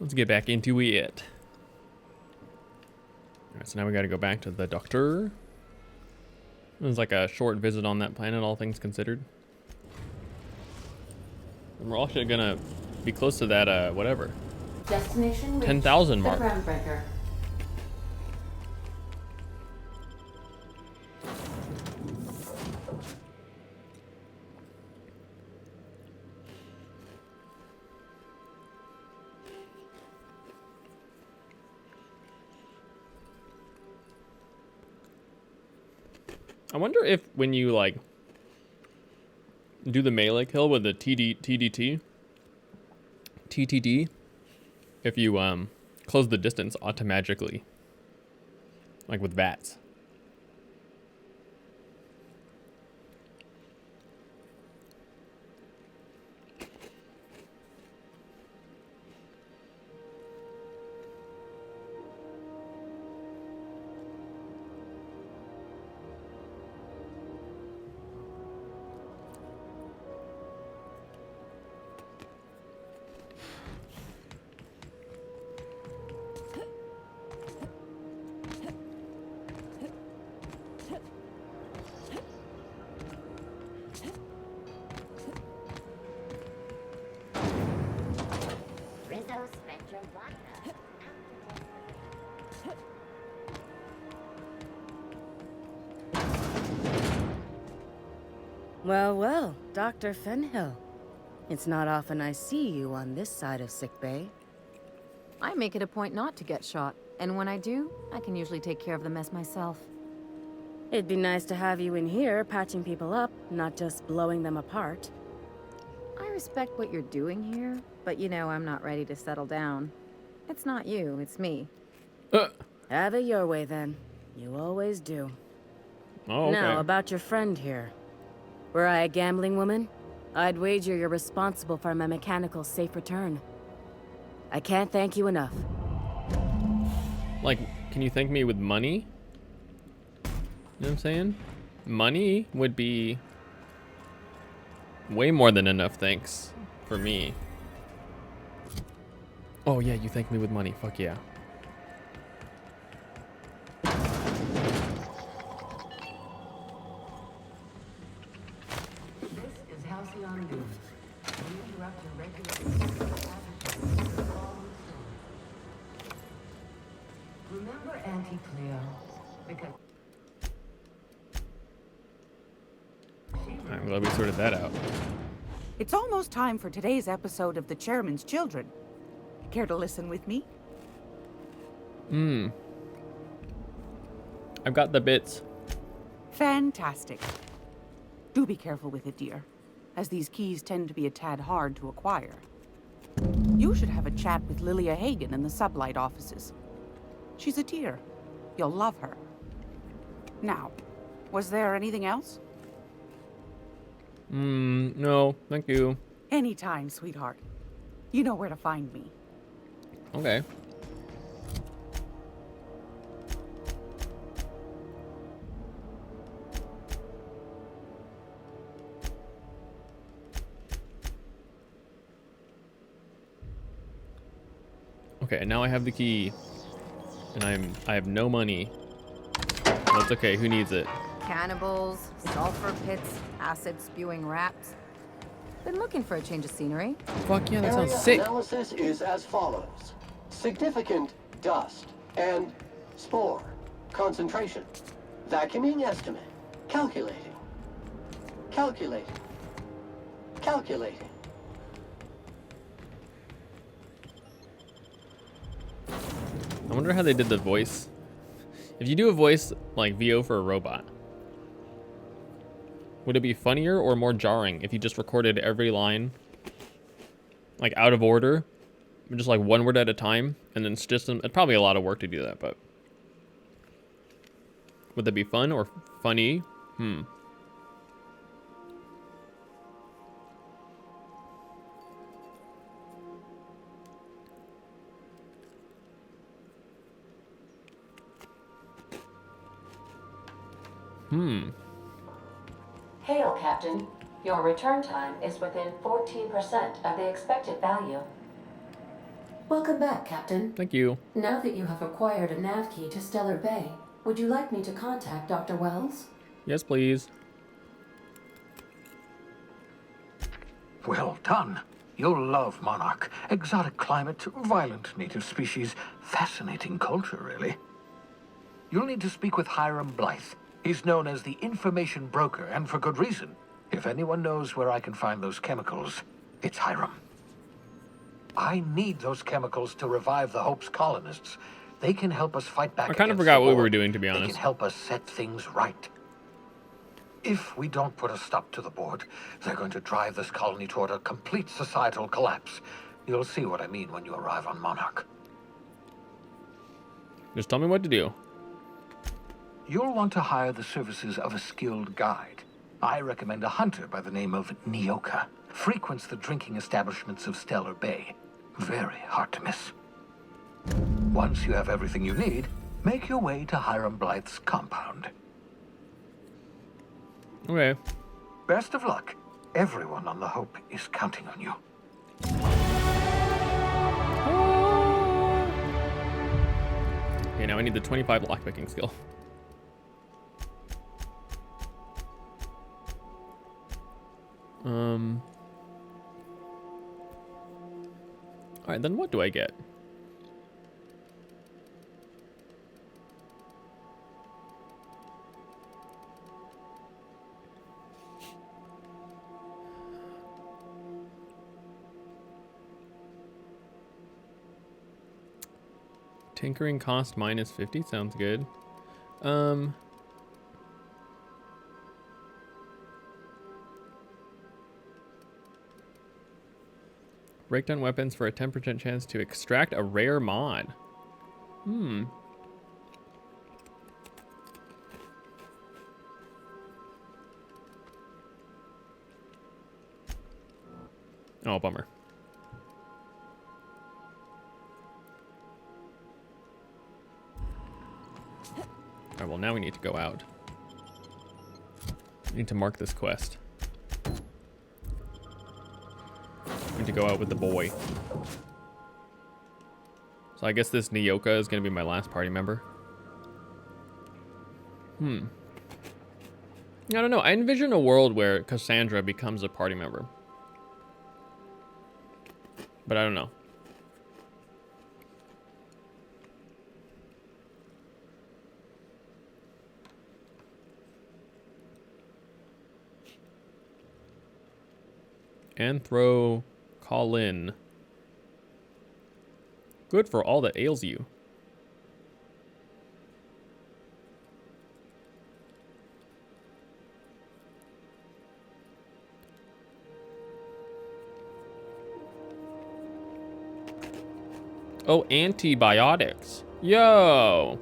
Let's get back into it. Alright, so now we gotta go back to the doctor. It was like a short visit on that planet, all things considered. And we're also gonna be close to that, whatever. Destination 10,000 mark. The Groundbreaker. I wonder if when you like do the melee kill with the TTD, if you close the distance automatically, like with VATS. Well, well, Dr. Fenhill. It's not often I see you on this side of sickbay. I make it a point not to get shot, and when I do, I can usually take care of the mess myself. It'd be nice to have you in here patching people up, not just blowing them apart. I respect what you're doing here, but you know I'm not ready to settle down. It's not you, it's me. Have it your way, then. You always do. Oh, okay. Now, about your friend here. Were I a gambling woman, I'd wager you're responsible for my mechanical safe return. I can't thank you enough. Like, can you thank me with money? You know what I'm saying? Money would be way more than enough thanks for me. Oh yeah, you thank me with money. Fuck yeah. Remember Auntie Cleo? Because I'm glad we sorted that out. It's almost time for today's episode of The Chairman's Children. Care to listen with me? I've got the bits. Fantastic. Do be careful with it, dear, as these keys tend to be a tad hard to acquire. You should have a chat with Lilia Hagen in the Sublight offices. She's a dear. You'll love her. Now, was there anything else? No, thank you. Anytime, sweetheart. You know where to find me. Okay. Okay, now I have the key. And I have no money. That's okay, who needs it? Cannibals, sulfur pits, acid-spewing rats. Been looking for a change of scenery. Fuck yeah, that sounds Area sick. analysis is as follows. Significant dust and spore concentration. Vacuuming estimate. Calculating. Calculating. Calculating. I wonder how they did the voice. If you do a voice like VO for a robot, would it be funnier or more jarring if you just recorded every line like out of order, just like one word at a time, and then it's just it's probably a lot of work to do that, but would that be fun or funny? Hail, Captain. Your return time is within 14% of the expected value. Welcome back, Captain. Thank you. Now that you have acquired a nav key to Stellar Bay, would you like me to contact Dr. Wells? Yes, please. Well done. You'll love Monarch. Exotic climate, violent native species, fascinating culture, really. You'll need to speak with Hiram Blythe. He's known as the information broker, and for good reason. If anyone knows where I can find those chemicals, it's Hiram. I need those chemicals to revive the Hope's colonists. They can help us fight back. I kind of against forgot the what we Horde. were doing, to be They honest. can help us set things right. If we don't put a stop to the board, they're going to drive this colony toward a complete societal collapse. You'll see what I mean when you arrive on Monarch. Just tell me what to do. You'll want to hire the services of a skilled guide. I recommend a hunter by the name of Nyoka. Frequents the drinking establishments of Stellar Bay. Very hard to miss. Once you have everything you need, make your way to Hiram Blythe's compound. Okay. Best of luck. Everyone on the Hope is counting on you. Okay, now I need the 25 lockpicking skill. Alright, then what do I get? Tinkering cost minus 50 sounds good. Breakdown weapons for a 10% chance to extract a rare mod. Oh, bummer. Alright, well now we need to go out. We need to mark this quest. We need to go out with the boy. So I guess this Nyoka is going to be my last party member. I don't know. I envision a world where Cassandra becomes a party member. But I don't know. Anthro Colin. Good for all that ails you. Oh, antibiotics. Yo.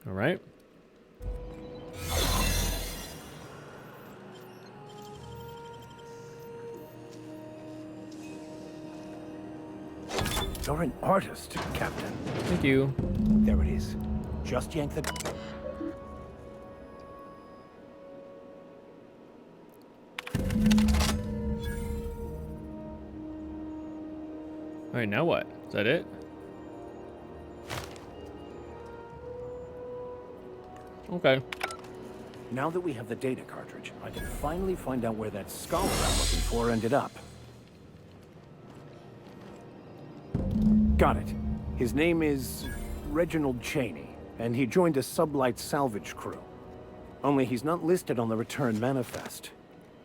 All right. You're an artist, Captain. Thank you. There it is. Just yank the... All right, now what? Is that it? Okay. Now that we have the data cartridge, I can finally find out where that scholar I'm looking for ended up. Got it. His name is Reginald Cheney, and he joined a sublight salvage crew. Only he's not listed on the return manifest.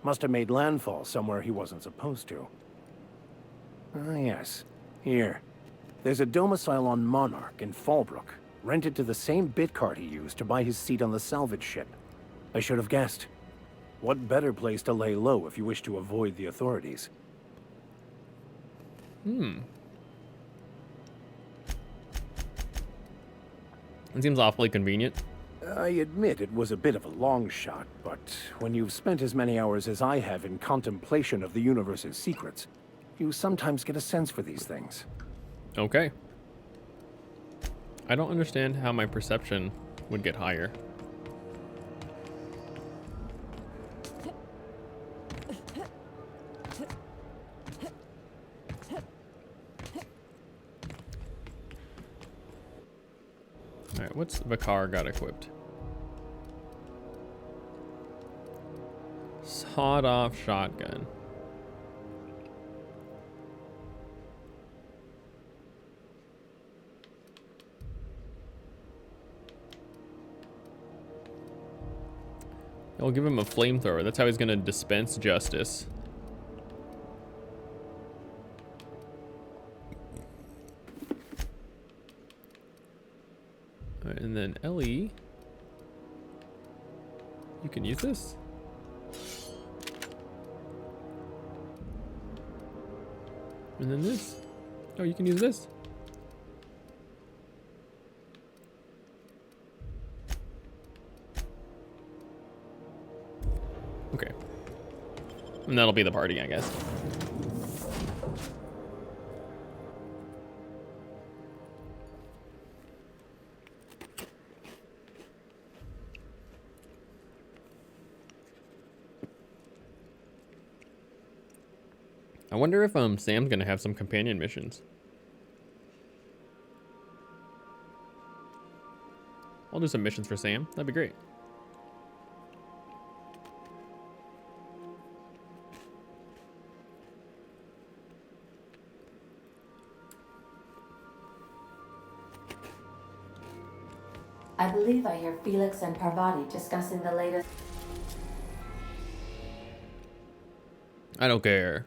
Must have made landfall somewhere he wasn't supposed to. Ah, yes. Here. There's a domicile on Monarch in Fallbrook, rented to the same bit card he used to buy his seat on the salvage ship. I should have guessed. What better place to lay low if you wish to avoid the authorities? It seems awfully convenient. I admit it was a bit of a long shot, but when you've spent as many hours as I have in contemplation of the universe's secrets, you sometimes get a sense for these things. Okay. I don't understand how my perception would get higher. Alright, what's Vakar got equipped? Sawed-off shotgun. I'll give him a flamethrower. That's how he's gonna dispense justice. Alright, and then Ellie, you can use this. And then this. Oh, you can use this. Okay. And that'll be the party, I guess. I wonder if Sam's gonna have some companion missions. I'll do some missions for Sam. That'd be great. I believe I hear Felix and Parvati discussing the latest. I don't care.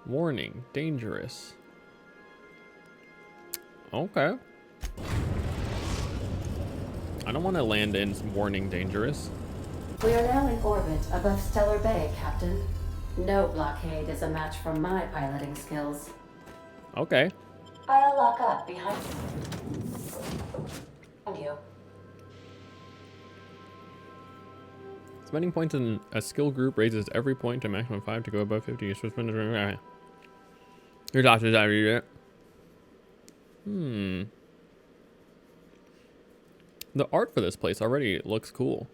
Warning, dangerous. Okay. I don't want to land in warning, dangerous. We are now in orbit above Stellar Bay, Captain. No blockade is a match for my piloting skills. Okay. I'll lock up behind you. Spending points in a skill group raises every point to maximum 5 to go above 50. You're supposed to your doctor's out of it. The art for this place already looks cool.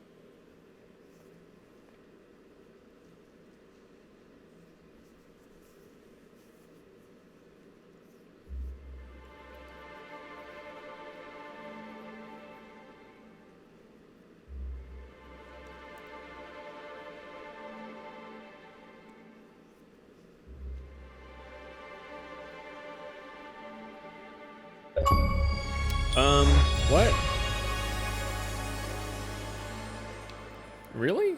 What? Really?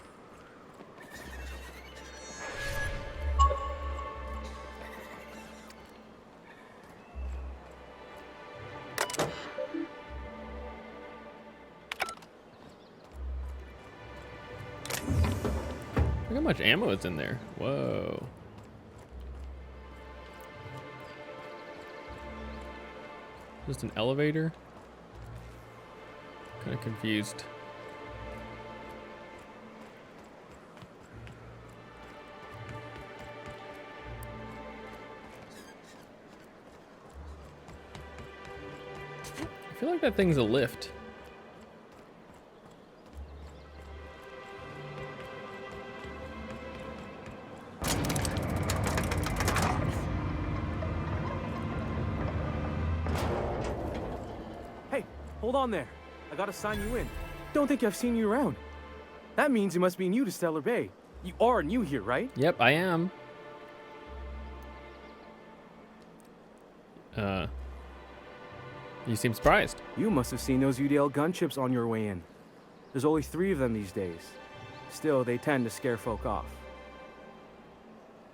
Look how much ammo is in there. Whoa. Just an elevator? Kind of confused. I feel like that thing's a lift. Hey, hold on there. I gotta sign you in. Don't think I've seen you around. That means you must be new to Stellar Bay. You are new here, right? Yep, I am. You seem surprised. You must have seen those UDL gunships on your way in. There's only 3 of them these days. Still, they tend to scare folk off.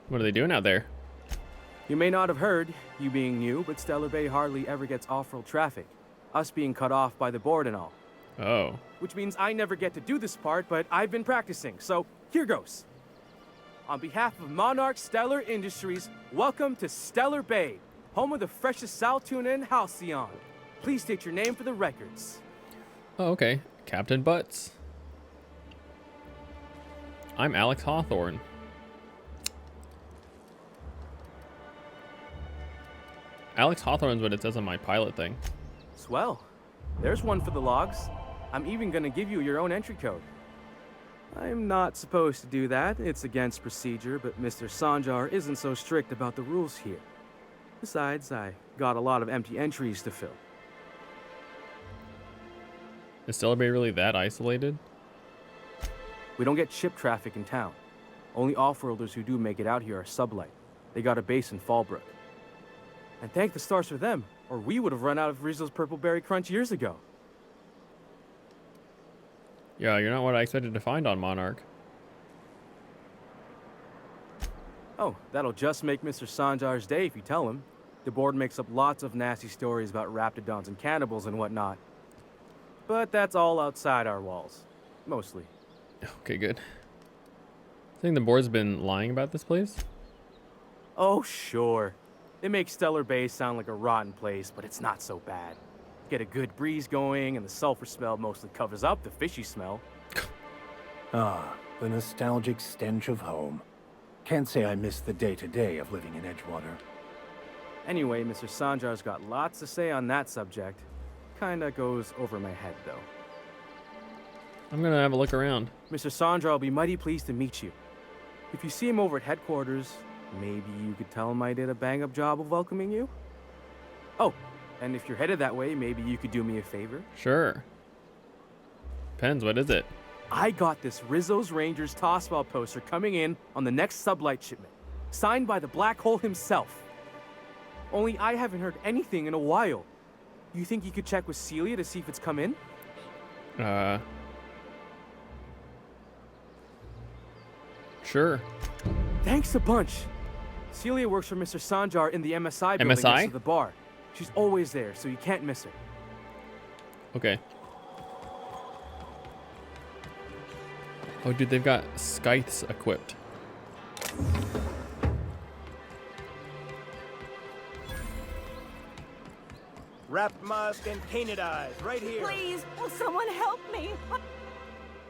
What are they doing out there? You may not have heard, you being new, but Stellar Bay hardly ever gets off-road traffic. Us being cut off by the board and all. Oh. Which means I never get to do this part, but I've been practicing, so here goes. On behalf of Monarch Stellar Industries, welcome to Stellar Bay, home of the freshest sal tuna in Halcyon. Please state your name for the records. Oh, okay. Captain Butts. I'm Alex Hawthorne. Alex Hawthorne's what it says on my pilot thing. Swell. There's one for the logs. I'm even gonna give you your own entry code. I'm not supposed to do that. It's against procedure, but Mr. Sanjar isn't so strict about the rules here. Besides, I got a lot of empty entries to fill. Is Stellar Bay really that isolated? We don't get ship traffic in town. Only off-worlders who do make it out here are Sublight. They got a base in Fallbrook. And thank the stars for them, or we would have run out of Rizzo's Purple Berry Crunch years ago. Yeah, you're not what I expected to find on Monarch. Oh, that'll just make Mr. Sanjar's day if you tell him. The board makes up lots of nasty stories about raptidons and cannibals and whatnot. But that's all outside our walls. Mostly. Okay, good. I think the board's been lying about this place. Oh, sure. They make Stellar Bay sound like a rotten place, but it's not so bad. Get a good breeze going, and the sulfur smell mostly covers up the fishy smell. Ah, the nostalgic stench of home. Can't say I miss the day-to-day of living in Edgewater. Anyway, Mr. Sanjar's got lots to say on that subject. Kinda goes over my head, though. I'm gonna have a look around. Mr. Sanjar will be mighty pleased to meet you. If you see him over at headquarters, maybe you could tell him I did a bang-up job of welcoming you? Oh, and if you're headed that way, maybe you could do me a favor? Sure. Depends, what is it? I got this Rizzo's Rangers tossball poster coming in on the next Sublight shipment, signed by the Black Hole himself. Only I haven't heard anything in a while. You think you could check with Celia to see if it's come in? Sure. Thanks a bunch. Celia works for Mr. Sanjar in the MSI building MSI? next to the bar. She's always there, so you can't miss her. Okay. Oh, dude, they've got scythes equipped. Wrapped musk and painted eyes, right here. Please, will someone help me?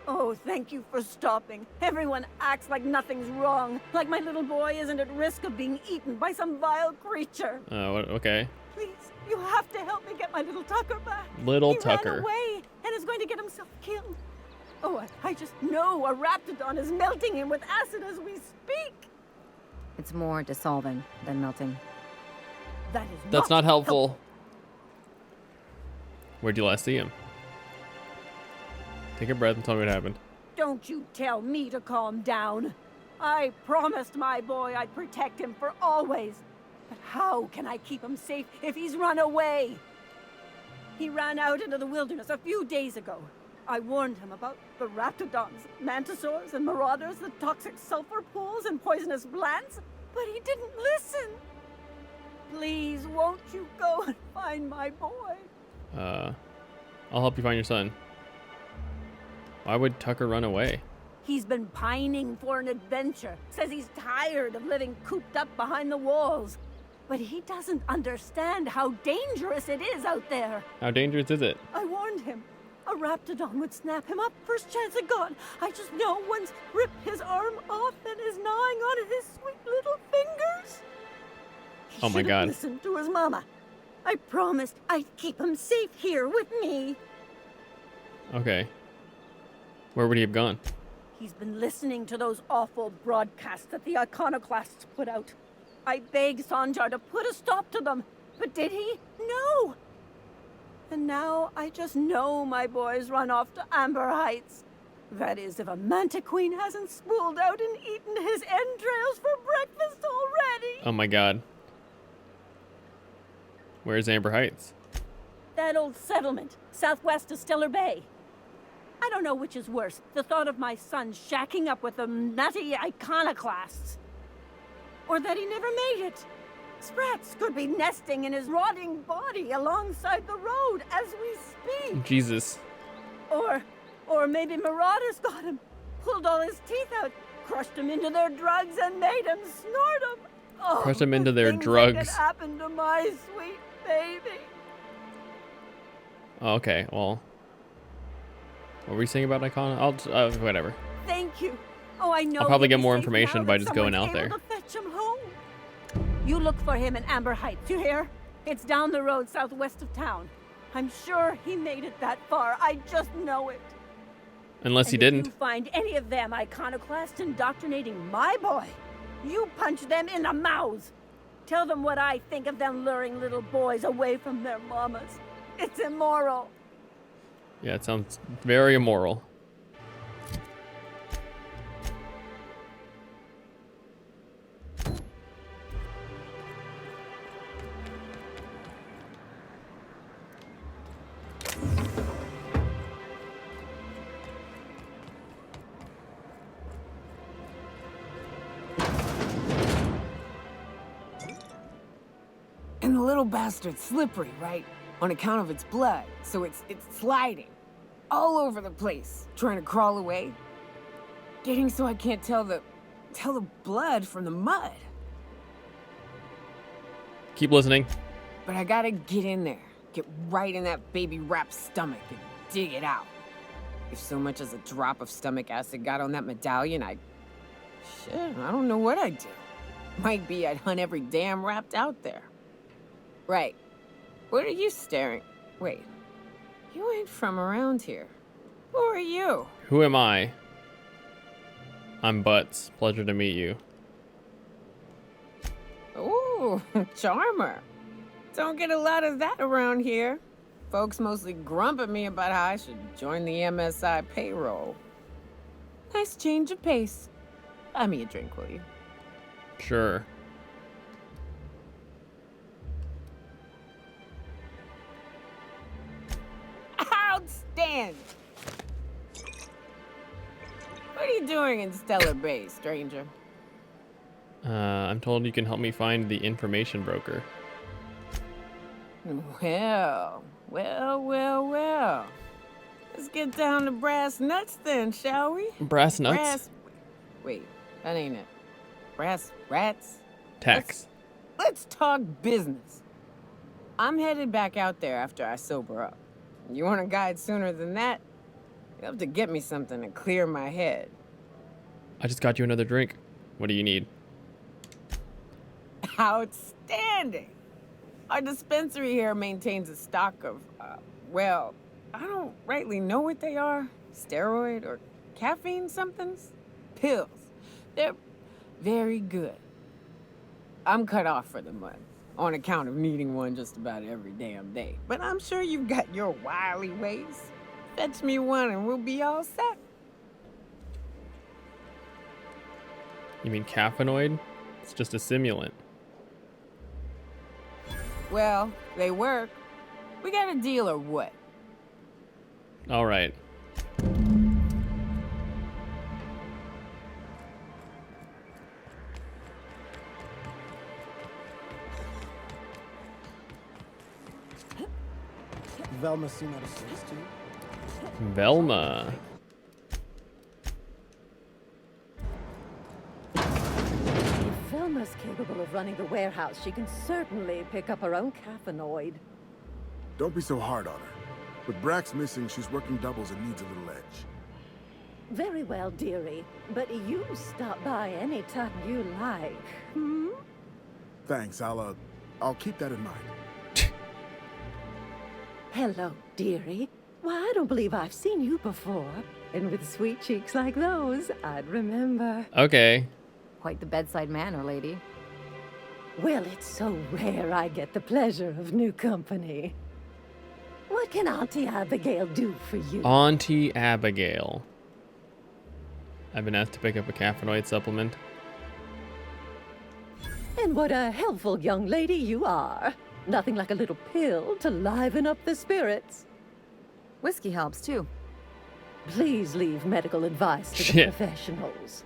Oh, thank you for stopping. Everyone acts like nothing's wrong, like my little boy isn't at risk of being eaten by some vile creature. Okay. Please, you have to help me get my little Tucker back. Little he Tucker. ran away and is going to get himself killed. Oh, I just know a raptidon is melting him with acid as we speak. It's more dissolving than melting. That's not helpful. Where'd you last see him? Take a breath and tell me what happened. Don't you tell me to calm down. I promised my boy I'd protect him for always. But how can I keep him safe if he's run away? He ran out into the wilderness a few days ago. I warned him about the raptidons, mantisaurs, and marauders, the toxic sulfur pools, and poisonous plants, but he didn't listen. Please, won't you go and find my boy? I'll help you find your son. Why would Tucker run away? He's been pining for an adventure. Says he's tired of living cooped up behind the walls. But he doesn't understand how dangerous it is out there. How dangerous is it? I warned him. A raptidon would snap him up first chance it got. I just know one's ripped his arm off and is gnawing on his sweet little fingers. Oh my God. Listen to his mama. I promised I'd keep him safe here with me. Okay. Where would he have gone? He's been listening to those awful broadcasts that the iconoclasts put out. I begged Sanjar to put a stop to them, but did he? No! And now I just know my boy's run off to Amber Heights. That is, if a Mantiqueen hasn't spooled out and eaten his entrails for breakfast already. Oh my God. Where's Amber Heights? That old settlement, southwest of Stellar Bay. I don't know which is worse, the thought of my son shacking up with the nutty iconoclasts, or that he never made it. Sprats could be nesting in his rotting body alongside the road as we speak. Jesus. Or maybe marauders got him, pulled all his teeth out, crushed him into their drugs, and made him snort them. Oh, Press them into the their things that drugs. could happen to my sweet baby. Oh, okay, well. What were we saying about Icona? Whatever. Thank you. Oh, I know. I'll probably he'll get be more safe information now by that just going someone's out there. able to fetch him home. You look for him in Amber Heights, you hear? It's down the road southwest of town. I'm sure he made it that far. I just know it. Unless he And didn't. If you find any of them iconoclasts indoctrinating my boy, you punch them in the mouths. Tell them what I think of them luring little boys away from their mamas. It's immoral. Yeah, it sounds very immoral. And the little bastard's slippery, right? On account of its blood, so it's sliding all over the place, trying to crawl away. Getting so I can't tell the blood from the mud. Keep listening. But I gotta get in there, get right in that baby rap's stomach and dig it out. If so much as a drop of stomach acid got on that medallion, I don't know what I'd do. Might be I'd hunt every damn rapt out there. Right. What are you staring? Wait. You ain't from around here. Who are you? Who am I? I'm Butts. Pleasure to meet you. Ooh, charmer. Don't get a lot of that around here. Folks mostly grump at me about how I should join the MSI payroll. Nice change of pace. Buy me a drink, will you? Sure. Outstanding! What are you doing in Stellar Bay, stranger? I'm told you can help me find the information broker. Well. Let's get down to brass nuts then, shall we? Brass nuts? Wait, that ain't it. Brass rats? Tax. Let's talk business. I'm headed back out there after I sober up. You want a guide sooner than that? You'll have to get me something to clear my head. I just got you another drink. What do you need? Outstanding! Our dispensary here maintains a stock of, well, I don't rightly know what they are. Steroid or caffeine somethings? Pills. They're very good. I'm cut off for the month, on account of needing one just about every damn day. But I'm sure you've got your wily ways. Fetch me one and we'll be all set. You mean caffeinoid? It's just a simulant. Well, they work. We got a deal or what? All right. Velma seem out of service to you? Velma. If Velma's capable of running the warehouse, she can certainly pick up her own caffeinoid. Don't be so hard on her. With Brax missing, she's working doubles and needs a little edge. Very well, dearie. But you stop by any time you like. Hmm? Thanks, I'll keep that in mind. Hello, dearie. Why, I don't believe I've seen you before. And with sweet cheeks like those, I'd remember. Okay. Quite the bedside manner, lady. Well, it's so rare I get the pleasure of new company. What can Auntie Abigail do for you? Auntie Abigail. I've been asked to pick up a caffeinoid supplement. And what a helpful young lady you are. Nothing like a little pill to liven up the spirits. Whiskey helps, too. Please leave medical advice to the professionals.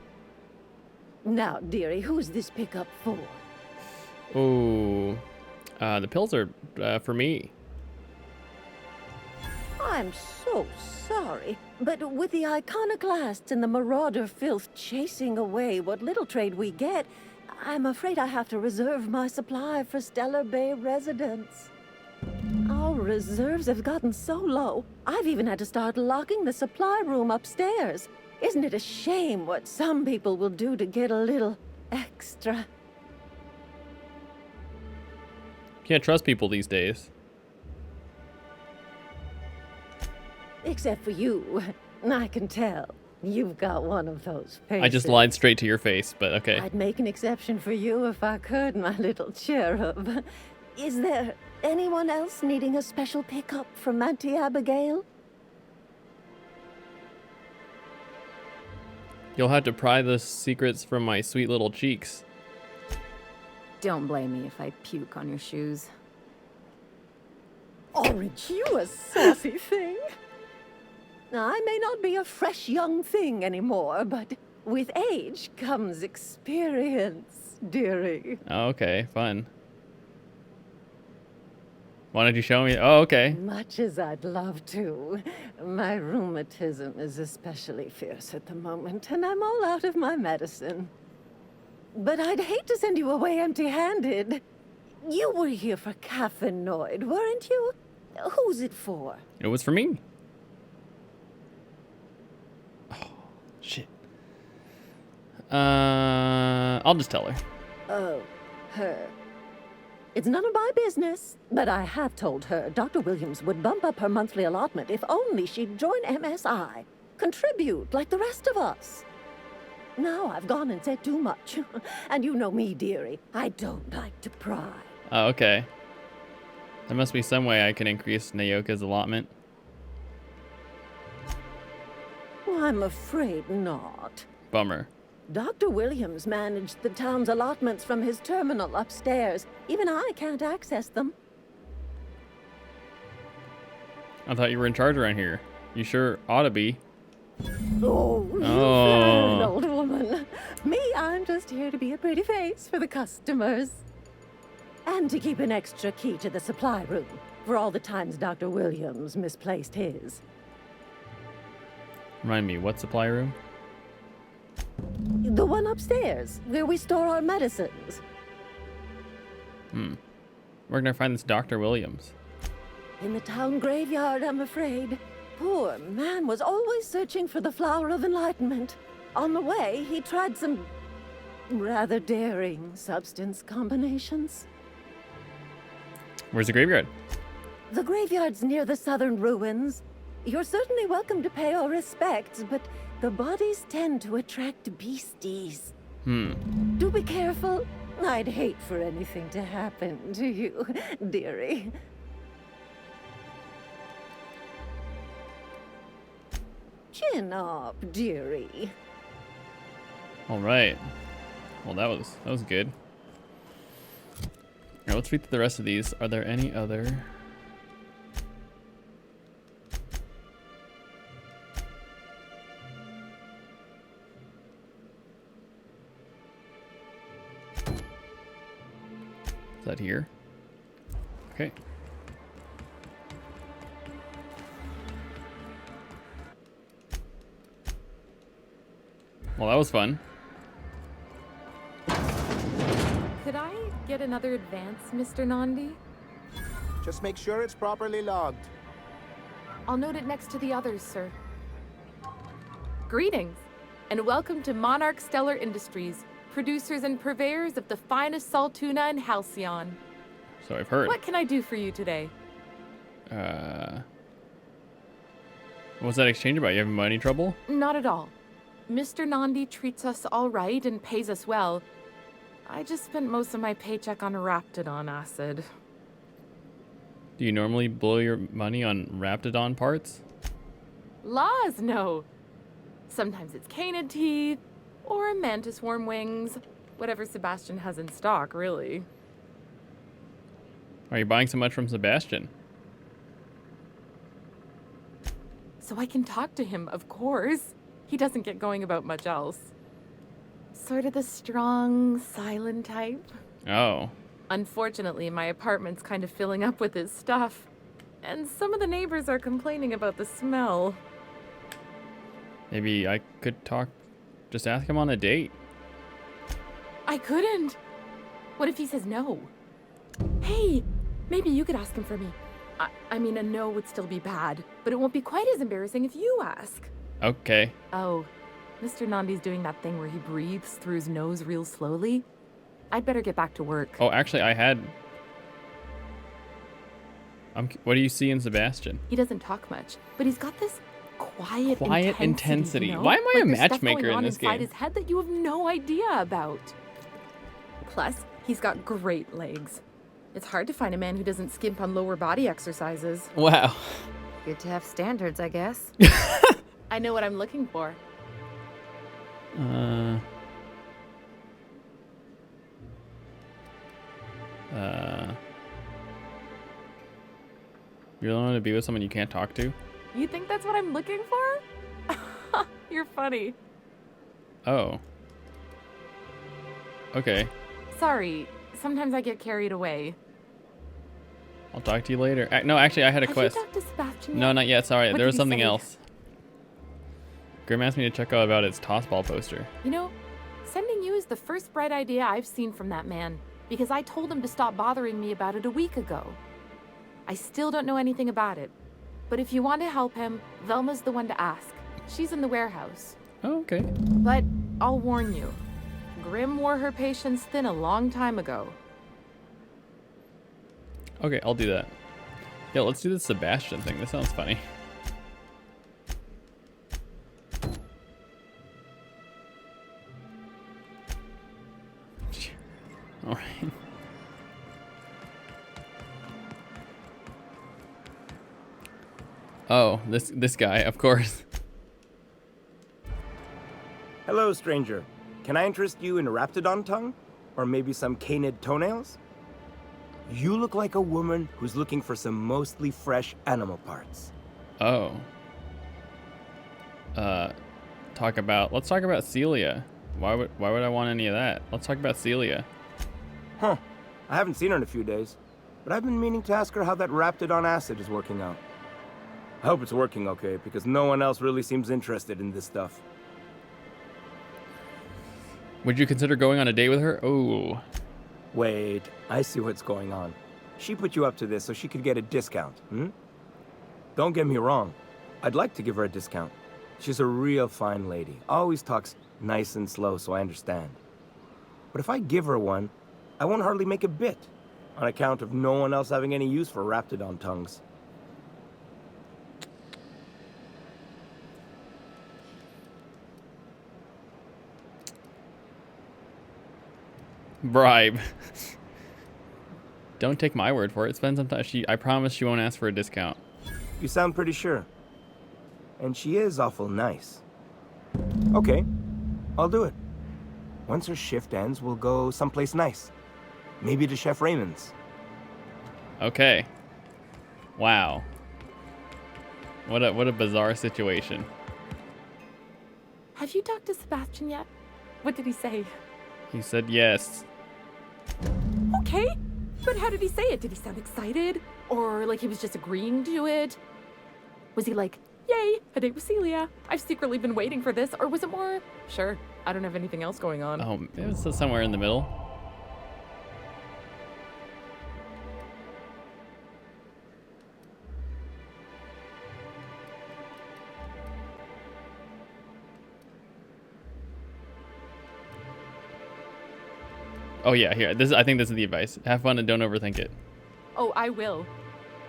Now, dearie, who's this pickup for? Ooh. The pills are for me. I'm so sorry, but with the iconoclasts and the marauder filth chasing away what little trade we get, I'm afraid I have to reserve my supply for Stellar Bay residents. Our reserves have gotten so low, I've even had to start locking the supply room upstairs. Isn't it a shame what some people will do to get a little extra? Can't trust people these days. Except for you. I can tell. You've got one of those faces. I just lied straight to your face, but okay. I'd make an exception for you if I could, my little cherub. Is there anyone else needing a special pickup from Auntie Abigail? You'll have to pry the secrets from my sweet little cheeks. Don't blame me if I puke on your shoes. Orange, you a saucy thing. I may not be a fresh young thing anymore, but with age comes experience, dearie. Oh, okay, fun. Why don't you show me? Oh, okay. Much as I'd love to. My rheumatism is especially fierce at the moment, and I'm all out of my medicine. But I'd hate to send you away empty-handed. You were here for Caffeinoid, weren't you? Who's it for? It was for me. Oh, shit. I'll just tell her. Oh, her. It's none of my business, but I have told her Dr. Williams would bump up her monthly allotment if only she'd join MSI. Contribute like the rest of us. Now I've gone and said too much. And you know me, dearie. I don't like to pry. Oh, okay. There must be some way I can increase Nayoka's allotment. I'm afraid not. Bummer. Dr. Williams managed the town's allotments from his terminal upstairs. Even I can't access them. I thought you were in charge around here. You sure ought to be. Oh, you flattering old woman. Me, I'm just here to be a pretty face for the customers. And to keep an extra key to the supply room for all the times Dr. Williams misplaced his. Remind me, what supply room? The one upstairs, where we store our medicines. Where can I find this Dr. Williams? In the town graveyard, I'm afraid. Poor man was always searching for the flower of enlightenment. On the way, he tried some rather daring substance combinations. Where's the graveyard? The graveyard's near the southern ruins. You're certainly welcome to pay our respects, but the bodies tend to attract beasties. Do be careful. I'd hate for anything to happen to you, dearie. Chin up, dearie. All right. Well, that was good. Now let's read through the rest of these. Are there any other? Is that here? Okay. Well, that was fun. Could I get another advance, Mr. Nandi? Just make sure it's properly logged. I'll note it next to the others, sir. Greetings, and welcome to Monarch Stellar Industries, producers and purveyors of the finest salt tuna in Halcyon. So I've heard. What can I do for you today? What's that exchange about? You having money trouble? Not at all. Mr. Nandi treats us all right and pays us well. I just spent most of my paycheck on Raptidon acid. Do you normally blow your money on Raptidon parts? Laws, no. Sometimes it's canid teeth, or mantis worm wings. Whatever Sebastian has in stock, really. Are you buying so much from Sebastian? So I can talk to him, of course. He doesn't get going about much else. Sort of the strong, silent type. Oh. Unfortunately, my apartment's kind of filling up with his stuff. And some of the neighbors are complaining about the smell. Maybe I could talk, just ask him on a date. I couldn't. What if he says no? Hey, maybe you could ask him for me. I mean, a no would still be bad, but it won't be quite as embarrassing if you ask. Okay. Oh, Mr. Nandi's doing that thing where he breathes through his nose real slowly. I'd better get back to work. Oh, actually, I had... what do you see in Sebastian? He doesn't talk much, but he's got this quiet intensity. You know? Why am I like a there's stuff matchmaker going on in this inside game? his head that you have no idea about. Plus, he's got great legs. It's hard to find a man who doesn't skimp on lower body exercises. Wow. Good to have standards, I guess. I know what I'm looking for. You don't want to be with someone you can't talk to? You think that's what I'm looking for? You're funny. Oh. Okay. Sorry, sometimes I get carried away. I'll talk to you later. No, actually, I had a quest. Have you talked to Sebastian No, yet? not yet. Sorry, What there did was he something say? else. Grim asked me to check out about its tossball poster. You know, sending you is the first bright idea I've seen from that man, because I told him to stop bothering me about it a week ago. I still don't know anything about it, but if you want to help him, Velma's the one to ask. She's in the warehouse. Oh, okay. But I'll warn you, Grim wore her patience thin a long time ago. Okay, I'll do that. Yeah, let's do the Sebastian thing. This sounds funny. All right. Oh, this guy, of course. Hello, stranger. Can I interest you in a raptidon tongue? Or maybe some canid toenails? You look like a woman who's looking for some mostly fresh animal parts. Oh. Let's talk about Celia. Why would I want any of that? Let's talk about Celia. Huh. I haven't seen her in a few days, but I've been meaning to ask her how that raptidon acid is working out. I hope it's working okay, because no one else really seems interested in this stuff. Would you consider going on a date with her? Oh. Wait, I see what's going on. She put you up to this so she could get a discount, hmm? Don't get me wrong. I'd like to give her a discount. She's a real fine lady. Always talks nice and slow, so I understand. But if I give her one, I won't hardly make a bit, on account of no one else having any use for raptidon tongues. Bribe. Don't take my word for it. Spend some time. I promise she won't ask for a discount. You sound pretty sure. And she is awful nice. Okay, I'll do it. Once her shift ends, we'll go someplace nice. Maybe to Chef Raymond's. Okay. Wow. What a bizarre situation. Have you talked to Sebastian yet? What did he say? He said yes. Okay, but how did he say it? Did he sound excited? Or like he was just agreeing to it? Was he like, yay, a date with Celia. I've secretly been waiting for this. Or was it more, sure, I don't have anything else going on. Oh, it was somewhere in the middle. Oh yeah, here. I think this is the advice. Have fun and don't overthink it. Oh, I will.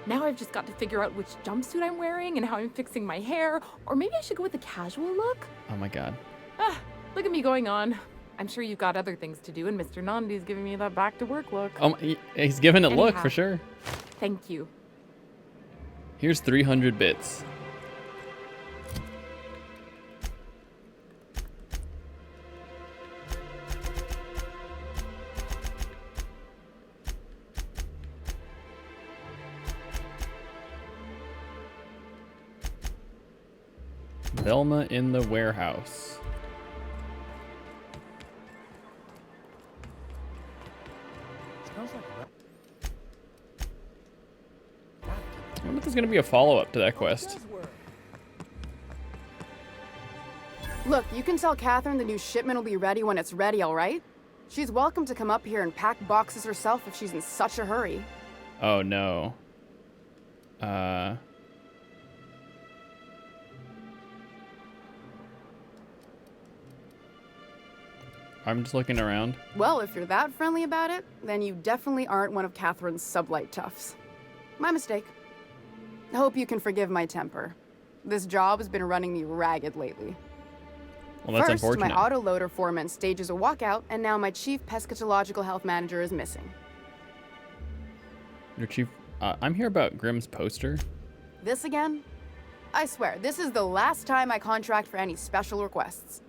Now I've just got to figure out which jumpsuit I'm wearing and how I'm fixing my hair. Or maybe I should go with a casual look. Oh my god. Ah, look at me going on. I'm sure you've got other things to do, and Mr. Nandi's giving me that back to work look. Oh, he's giving it look Anyhow, for sure. Thank you. Here's 300 bits. Velma in the warehouse. I wonder if there's gonna be a follow-up to that quest. Look, you can tell Catherine the new shipment will be ready when it's ready, all right? She's welcome to come up here and pack boxes herself if she's in such a hurry. Oh no. I'm just looking around. Well, if you're that friendly about it, then you definitely aren't one of Catherine's sublight toughs. My mistake. Hope you can forgive my temper. This job has been running me ragged lately. Well, that's First, unfortunate. my autoloader foreman stages a walkout, and now my chief pescatological health manager is missing. Your chief... I'm here about Grimm's poster. This again? I swear, this is the last time I contract for any special requests.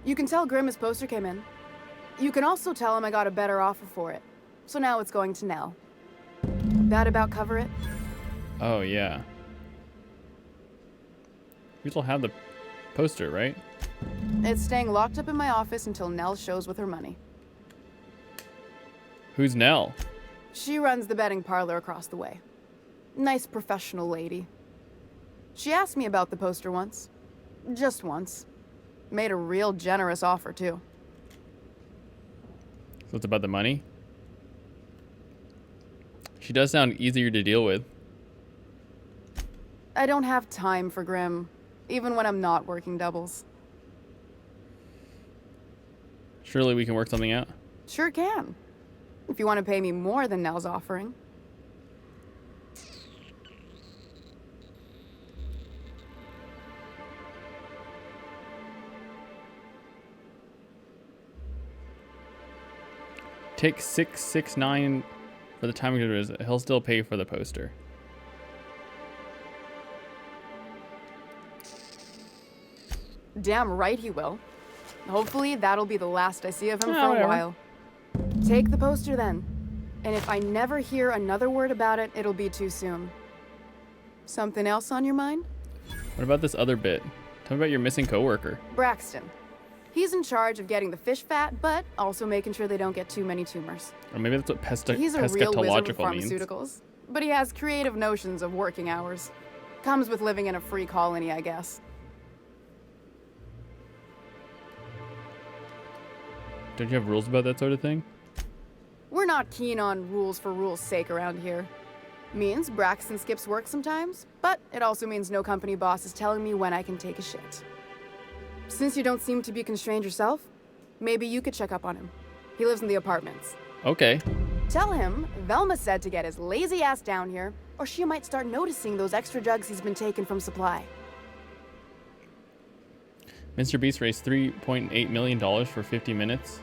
You can tell Grimm his poster came in. You can also tell him I got a better offer for it. So now it's going to Nell. That about cover it? Oh, yeah. You still have the poster, right? It's staying locked up in my office until Nell shows with her money. Who's Nell? She runs the betting parlor across the way. Nice professional lady. She asked me about the poster once. Just once. Made a real generous offer, too. So it's about the money? She does sound easier to deal with. I don't have time for Grimm, even when I'm not working doubles. Surely we can work something out. Sure can. If you want to pay me more than Nell's offering. Take 669 for the time he'll still pay for the poster. Damn right he will. Hopefully that'll be the last I see of him for whatever. a while. Take the poster then. And if I never hear another word about it, it'll be too soon. Something else on your mind? What about this other bit? Tell me about your missing coworker. Braxton. He's in charge of getting the fish fat, but also making sure they don't get too many tumors. Or maybe that's what He's a real wizard with pescatological means. pharmaceuticals, but he has creative notions of working hours. Comes with living in a free colony, I guess. Don't you have rules about that sort of thing? We're not keen on rules for rules' sake around here. Means Braxton skips work sometimes, but it also means no company boss is telling me when I can take a shit. Since you don't seem to be constrained yourself, maybe you could check up on him. He lives in the apartments. Okay. Tell him Velma said to get his lazy ass down here, or she might start noticing those extra drugs he's been taking from supply. Mr. Beast raised $3.8 million for 50 minutes.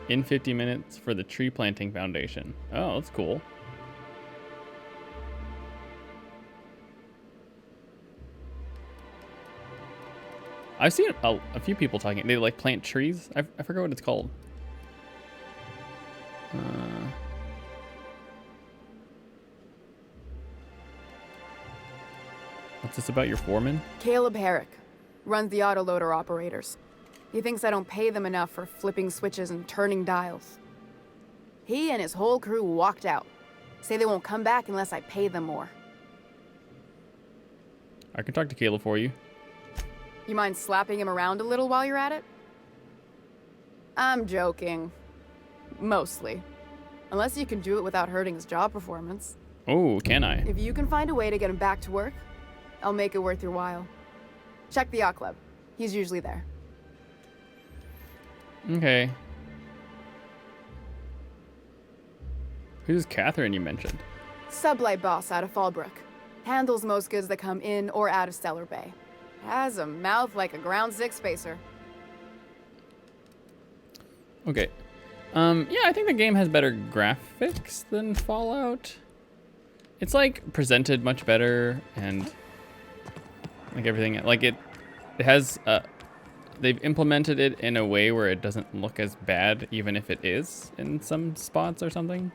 In 50 minutes for the Tree Planting Foundation. Oh, that's cool. I've seen a few people talking. They like plant trees. I forgot what it's called. What's this about your foreman? Caleb Herrick runs the autoloader operators. He thinks I don't pay them enough for flipping switches and turning dials. He and his whole crew walked out. Say they won't come back unless I pay them more. I can talk to Caleb for you. You mind slapping him around a little while you're at it? I'm joking. Mostly. Unless you can do it without hurting his job performance. Oh, can I? If you can find a way to get him back to work, I'll make it worth your while. Check the yacht club. He's usually there. Okay. Who's Catherine you mentioned? Sublight boss out of Fallbrook. Handles most goods that come in or out of Stellar Bay. Has a mouth like a ground six spacer. Okay. Yeah, I think the game has better graphics than Fallout. It's like presented much better and like everything. Like it has they've implemented it in a way where it doesn't look as bad, even if it is in some spots or something.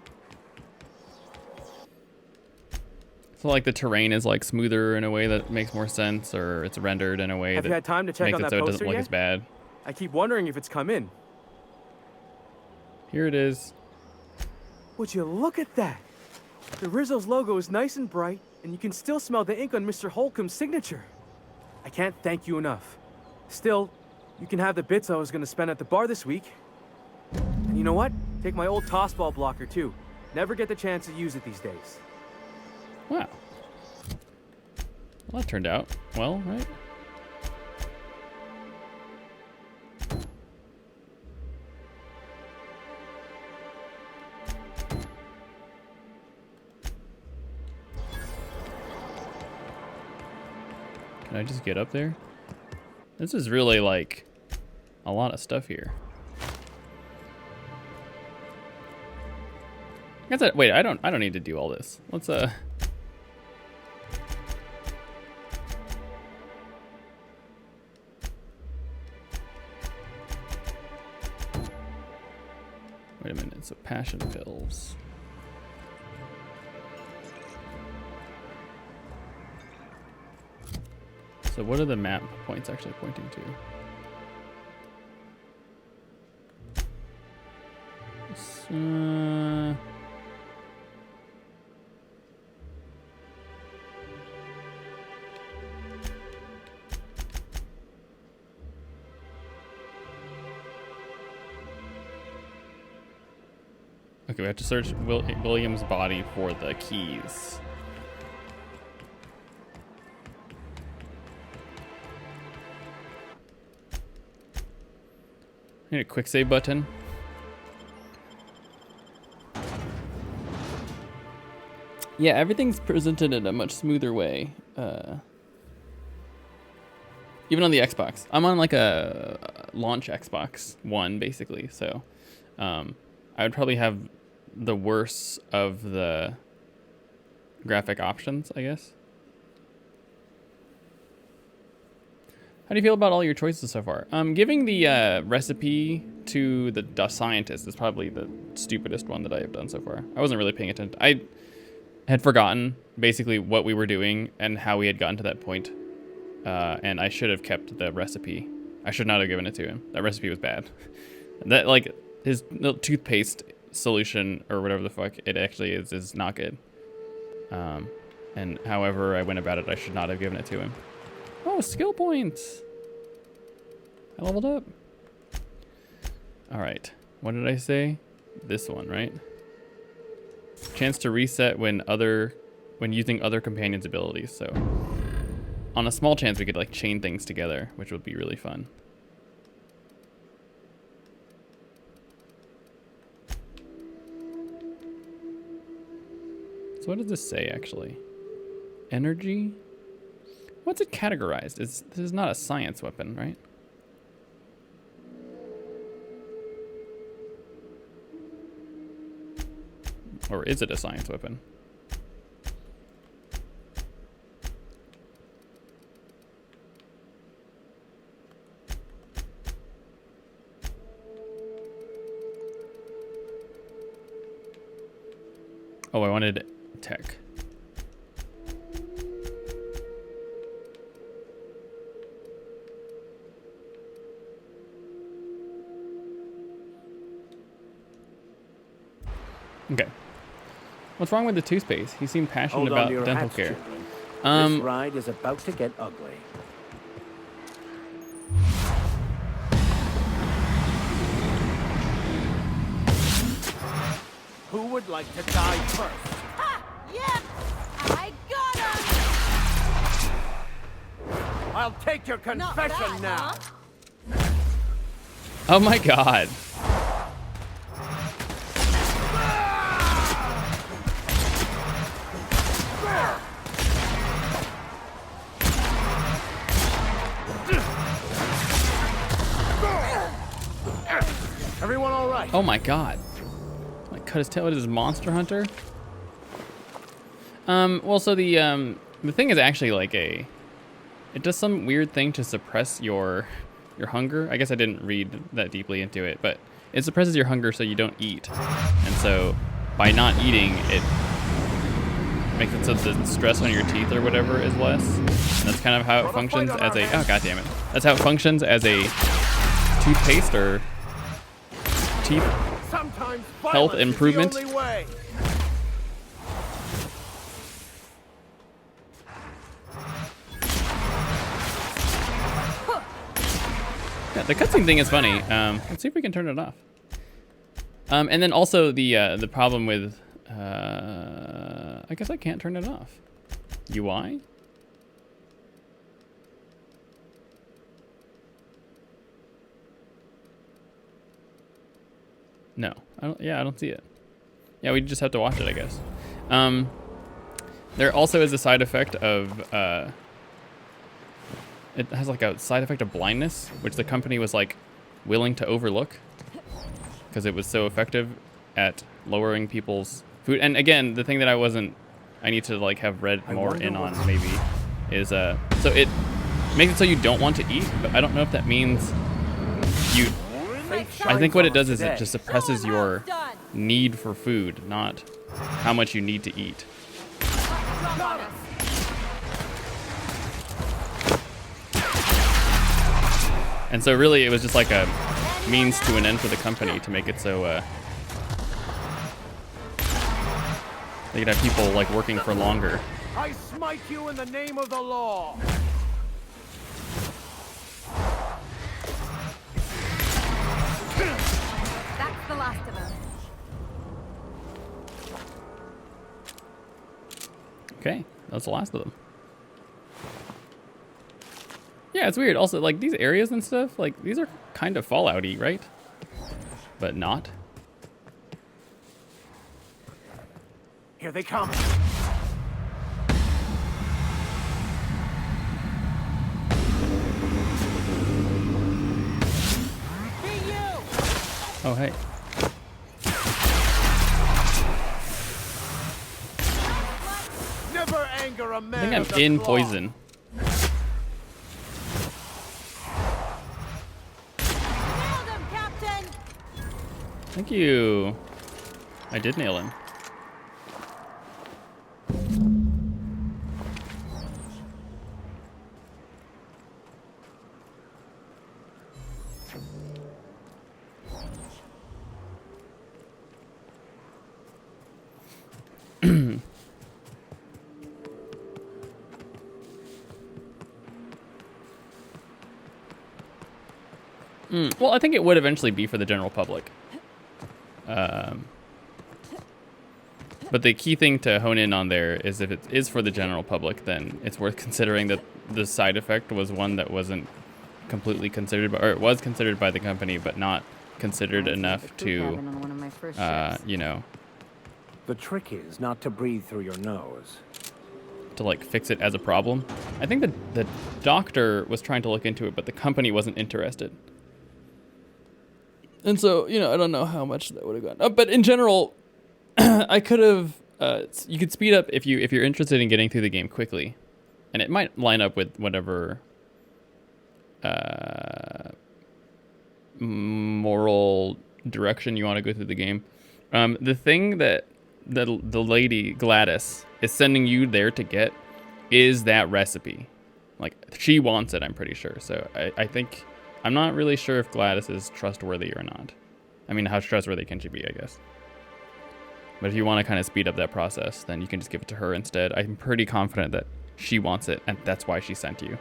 So like the terrain is like smoother in a way that makes more sense, or it's rendered in a way Have that you had time to check makes on it that so it poster doesn't look yet? as bad. I keep wondering if it's come in. Here it is. Would you look at that? The Rizzo's logo is nice and bright, and you can still smell the ink on Mr. Holcomb's signature. I can't thank you enough. Still, you can have the bits I was going to spend at the bar this week. And You know what? Take my old tossball blocker too. Never get the chance to use it these days. Wow. Well, that turned out well, right? Can I just get up there? This is really like a lot of stuff here. That's it. Wait, I don't need to do all this. Let's Wait a minute. So passion pills. So what are the map points actually pointing to? Okay, we have to search William's body for the keys. I need a quick save button. Yeah, everything's presented in a much smoother way. Even on the Xbox. I'm on like a launch Xbox One, basically. So I would probably have the worst of the graphic options, I guess. How do you feel about all your choices so far? Giving the recipe to the dust scientist is probably the stupidest one that I have done so far. I wasn't really paying attention. I had forgotten basically what we were doing and how we had gotten to that point. And I should have kept the recipe. I should not have given it to him. That recipe was bad. That, like, his little toothpaste solution or whatever the fuck it actually is not good. And however I went about it, I should not have given it to him. Oh, skill points. I leveled up. All right. What did I say? This one, right? Chance to reset when using other companions' abilities. So on a small chance, we could like chain things together, which would be really fun. So what does this say actually? Energy? What's it categorized? This is not a science weapon, right? Or is it a science weapon? Oh, I wanted tech. Okay. What's wrong with the toothpaste? He seemed passionate about dental care. This ride is about to get ugly. Who would like to die first? Ha! Yep! I got him! I'll take your confession now. Huh? Oh my god. Everyone all right? Oh my god. Like cut his tail. What is this, Monster Hunter? Well, so the thing is actually like it does some weird thing to suppress your hunger. I guess I didn't read that deeply into it, but it suppresses your hunger so you don't eat. And so by not eating, it makes it so the stress on your teeth or whatever is less. And that's kind of how it functions as a, oh god damn it. That's how it functions as a toothpaste or teeth health improvement. Yeah, the cutscene thing is funny. Let's see if we can turn it off. And then also the problem with, I guess I can't turn it off. UI? No, I don't see it. Yeah, we just have to watch it, I guess. There also is a side effect of, it has like a side effect of blindness, which the company was like willing to overlook because it was so effective at lowering people's food. And again, the thing that I need to like have read more in on maybe is, so it makes it so you don't want to eat, but I don't know if that means you, I think what it does is it just suppresses your need for food, not how much you need to eat. And so really it was just like a means to an end for the company to make it so they could have people like working for longer. I smite you in the name of the law. That's the last of them. Okay, that's the last of them. Yeah, it's weird. Also, like, these areas and stuff, like, these are kind of Fallout-y, right? But not. Here they come. Oh, hey. Never anger a I man. think I'm of the in claw. poison. Thank you. I did nail him. Well, I think it would eventually be for the general public. But the key thing to hone in on there is if it is for the general public, then it's worth considering that the side effect was one that wasn't completely considered, or it was considered by the company, but not considered enough to, you know. The trick is not to breathe through your nose. To like fix it as a problem. I think that the doctor was trying to look into it, but the company wasn't interested. And so, you know, I don't know how much that would have gone. But in general, I could have. You could speed up if you're interested in getting through the game quickly, and it might line up with whatever moral direction you want to go through the game. The thing that the lady Gladys is sending you there to get is that recipe. Like, she wants it, I'm pretty sure. So I think. I'm not really sure if Gladys is trustworthy or not. I mean, how trustworthy can she be, I guess. But if you want to kind of speed up that process, then you can just give it to her instead. I'm pretty confident that she wants it, and that's why she sent you.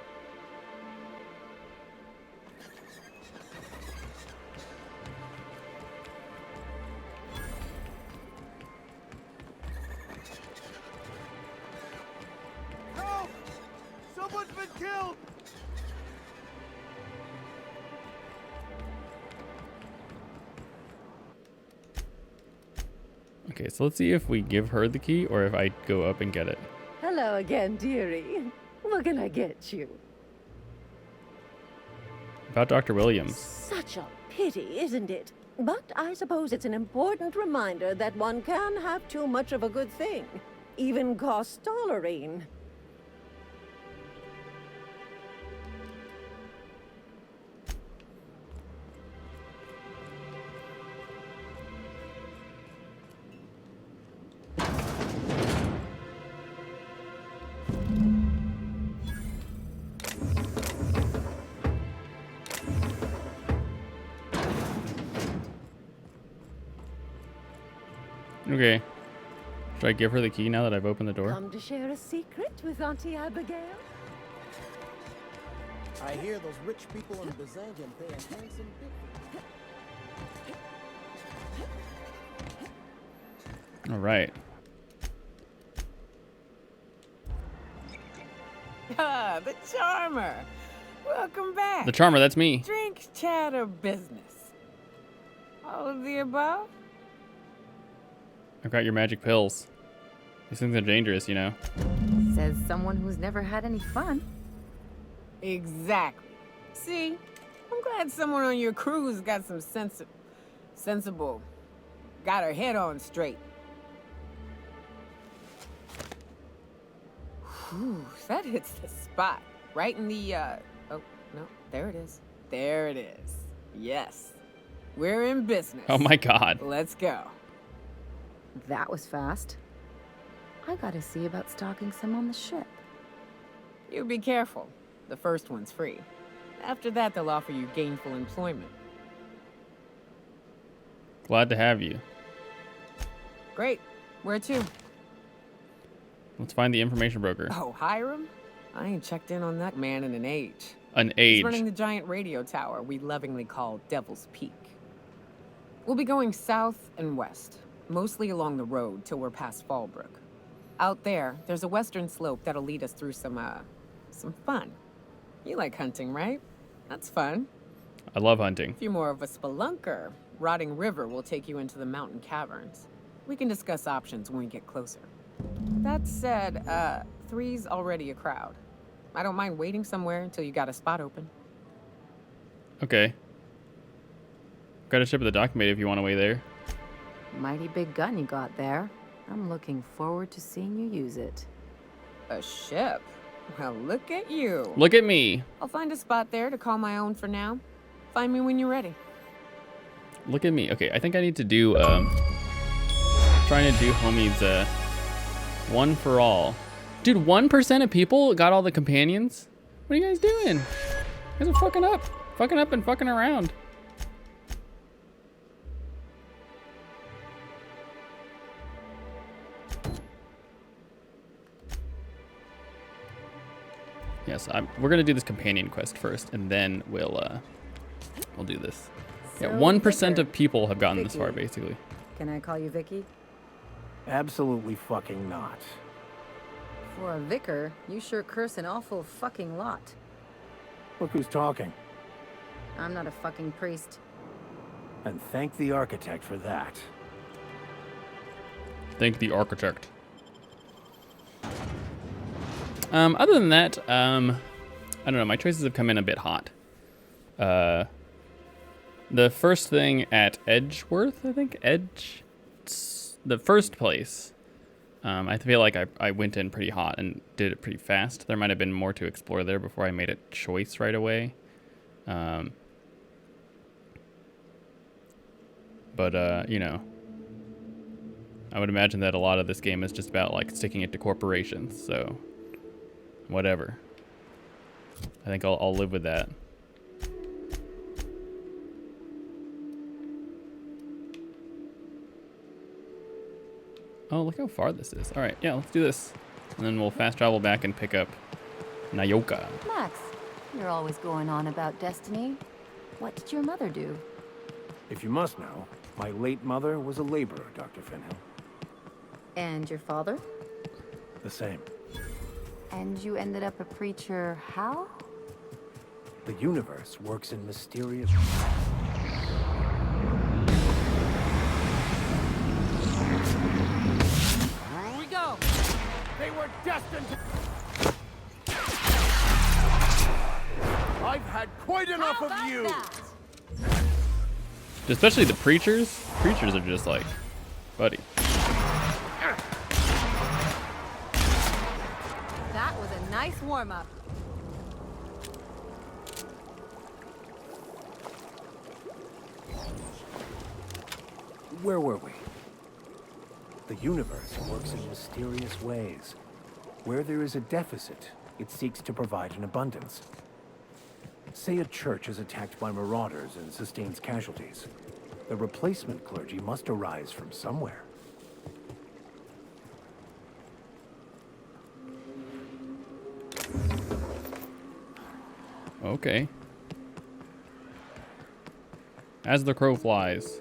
Help! Someone's been killed! Okay, so let's see if we give her the key or if I go up and get it. Hello again, dearie. What can I get you? About Dr. Williams. Such a pity, isn't it? But I suppose it's an important reminder that one can have too much of a good thing. Even cost tolerine. Okay. Should I give her the key now that I've opened the door? Come to share a secret with Auntie Abigail? I hear those rich people in Byzantium pay a handsome bit. All right. Ah, the Charmer. Welcome back. The Charmer, that's me. Drink, chat, or business? All of the above? I've got your magic pills. These things are dangerous, you know. Says someone who's never had any fun. Exactly. See, I'm glad someone on your crew's got some sensible, got her head on straight. Whew, that hits the spot. Right in the, oh, no, there it is. There it is. Yes. We're in business. Oh my god. Let's go. That was fast. I gotta see about stocking some on the ship. You be careful. The first one's free. After that, they'll offer you gainful employment. Glad to have you. Great. Where to? Let's find the information broker. Oh, Hiram? I ain't checked in on that man in an age. An age. He's running the giant radio tower we lovingly call Devil's Peak. We'll be going south and west, mostly along the road till we're past Fallbrook. Out there, there's a western slope that'll lead us through some fun. You like hunting, right? That's fun. I love hunting. If you're more of a spelunker, Rotting River will take you into the mountain caverns. We can discuss options when we get closer. That said, 3's already a crowd. I don't mind waiting somewhere until you got a spot open. Okay. Got a ship at the dock, mate, if you want to wait there. Mighty big gun you got there. I'm looking forward to seeing you use it. A ship? Well, look at you. Look at me. I'll find a spot there to call my own for now. Find me when you're ready. Look at me. Okay, I think I need to do, trying to do homies, one for all. Dude, 1% of people got all the companions? What are you guys doing? You guys are fucking up. Fucking up and fucking around. Yes, we're gonna do this companion quest first, and then we'll do this. Yeah, 1% of people have gotten this far, basically. Can I call you Vicky? Absolutely fucking not. For a vicar, you sure curse an awful fucking lot. Look who's talking. I'm not a fucking priest. And thank the architect for that. Thank the architect. Other than that, I don't know, my choices have come in a bit hot. The first thing at Edgeworth, I think? The first place, I feel like I went in pretty hot and did it pretty fast. There might have been more to explore there before I made a choice right away. But, you know, I would imagine that a lot of this game is just about, like, sticking it to corporations, so whatever. I think I'll live with that. Oh, look how far this is. All right, yeah, let's do this. And then we'll fast travel back and pick up Nyoka. Max, you're always going on about destiny. What did your mother do? If you must know, my late mother was a laborer, Dr. Finhill. And your father? The same. And you ended up a preacher how? The universe works in mysterious... Here we go! They were destined to... I've had quite enough of you! Especially the preachers. Preachers are just like, buddy. That was a nice warm-up. Where were we? The universe works in mysterious ways. Where there is a deficit, it seeks to provide an abundance. Say a church is attacked by marauders and sustains casualties. The replacement clergy must arise from somewhere. Okay. As the crow flies.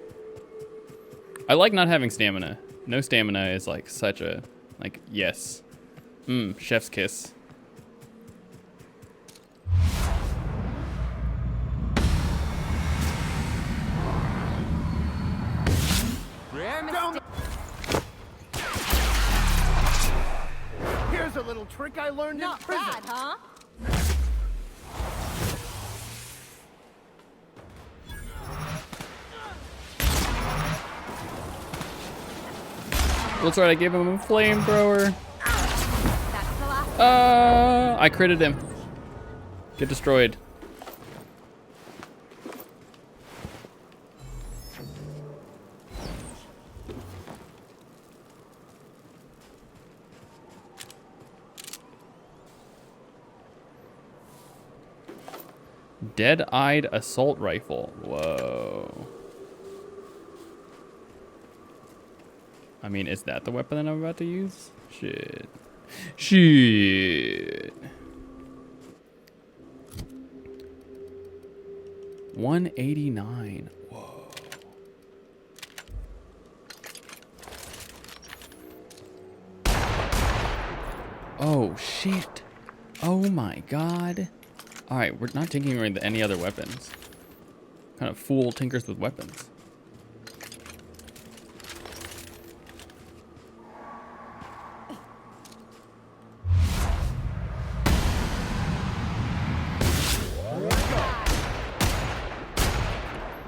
I like not having stamina. No stamina is like such a, like, yes. Chef's kiss. Here's a little trick I learned in prison. Not bad, huh? That's right, I gave him a flamethrower. I critted him. Get destroyed. Dead-eyed assault rifle. Whoa. I mean, is that the weapon that I'm about to use? Shit. Shit. 189. Whoa. Oh, shit. Oh my god. Alright, we're not tinkering with any other weapons. What kind of fool tinkers with weapons?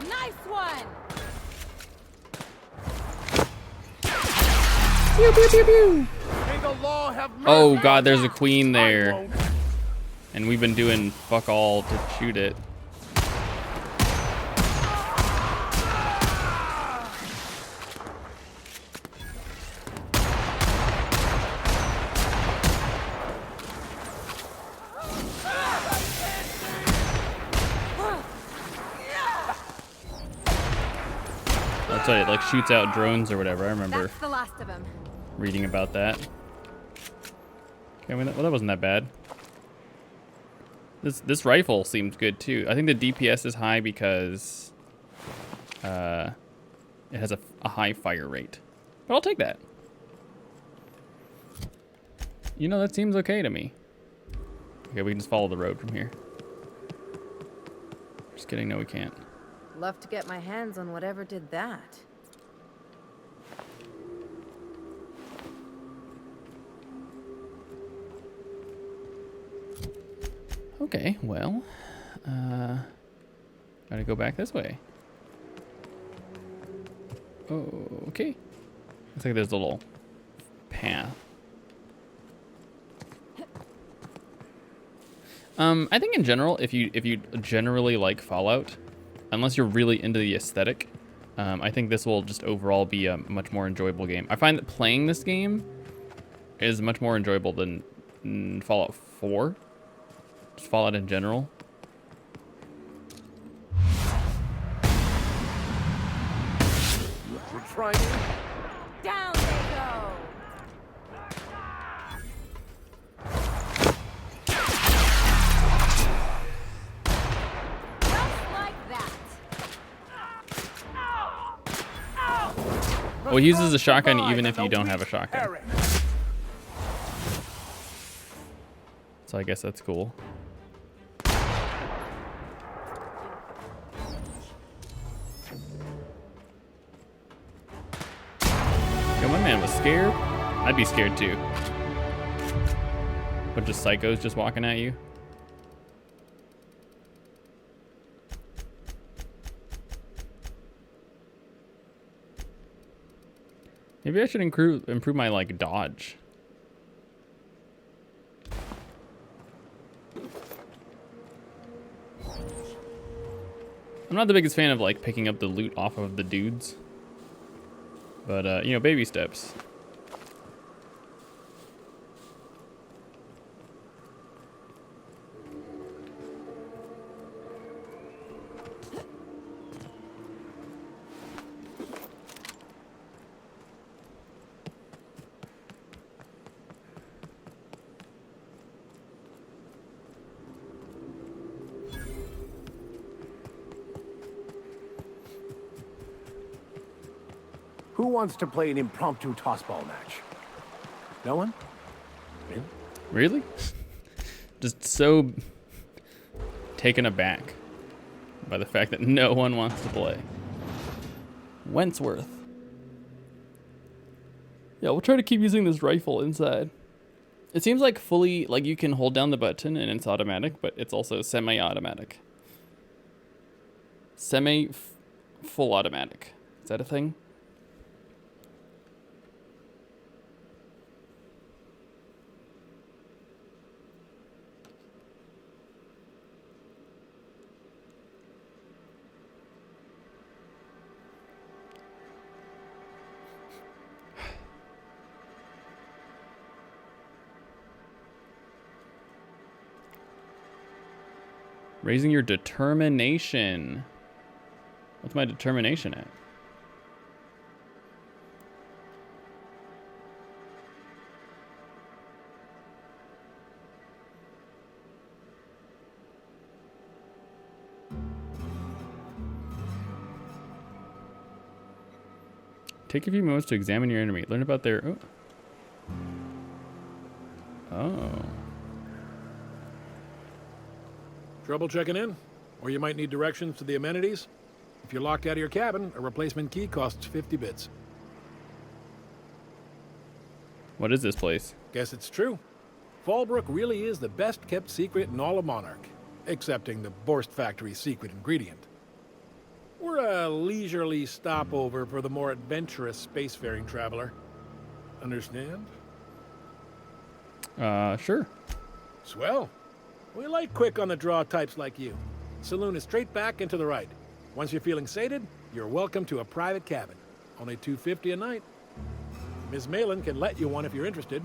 Nice one. Pew, pew, pew, pew. May the law have mercy. Oh god, there's a queen there. And we've been doing fuck all to shoot it. That's right, it like shoots out drones or whatever. I remember That's the last of him. reading about that. Okay, well that wasn't that bad. This rifle seems good too. I think the DPS is high because it has a high fire rate. But I'll take that. You know, that seems okay to me. Okay, we can just follow the road from here. Just kidding, no we can't. Love to get my hands on whatever did that. Okay, well, gotta go back this way. Oh, okay. Looks like there's a little path. I think in general, if you generally like Fallout, unless you're really into the aesthetic, I think this will just overall be a much more enjoyable game. I find that playing this game is much more enjoyable than Fallout 4. Just Fallout in general. We're trying. Down they go. Just like that. Well, he uses a shotgun even if you don't have a shotgun. So I guess that's cool. Yo, my man was scared. I'd be scared too. Bunch of psychos just walking at you. Maybe I should improve my like dodge. I'm not the biggest fan of like picking up the loot off of the dudes. But, you know, baby steps. Who wants to play an impromptu tossball match? No one? Really? Really? Just so taken aback by the fact that no one wants to play. Wentworth. Yeah, we'll try to keep using this rifle inside. It seems like fully, like you can hold down the button and it's automatic, but it's also semi-automatic. Full automatic. Is that a thing? Raising your determination. What's my determination at? Take a few moments to examine your enemy. Learn about their... Oh. Trouble checking in? Or you might need directions to the amenities? If you're locked out of your cabin, a replacement key costs 50 bits. What is this place? Guess it's true. Fallbrook really is the best kept secret in all of Monarch, excepting the Borst Factory's secret ingredient. We're a leisurely stopover for the more adventurous spacefaring traveler. Understand? Sure. Swell. We like quick on the draw types like you. Saloon is straight back and to the right. Once you're feeling sated, you're welcome to a private cabin. Only $250 a night. Ms. Malin can let you one if you're interested.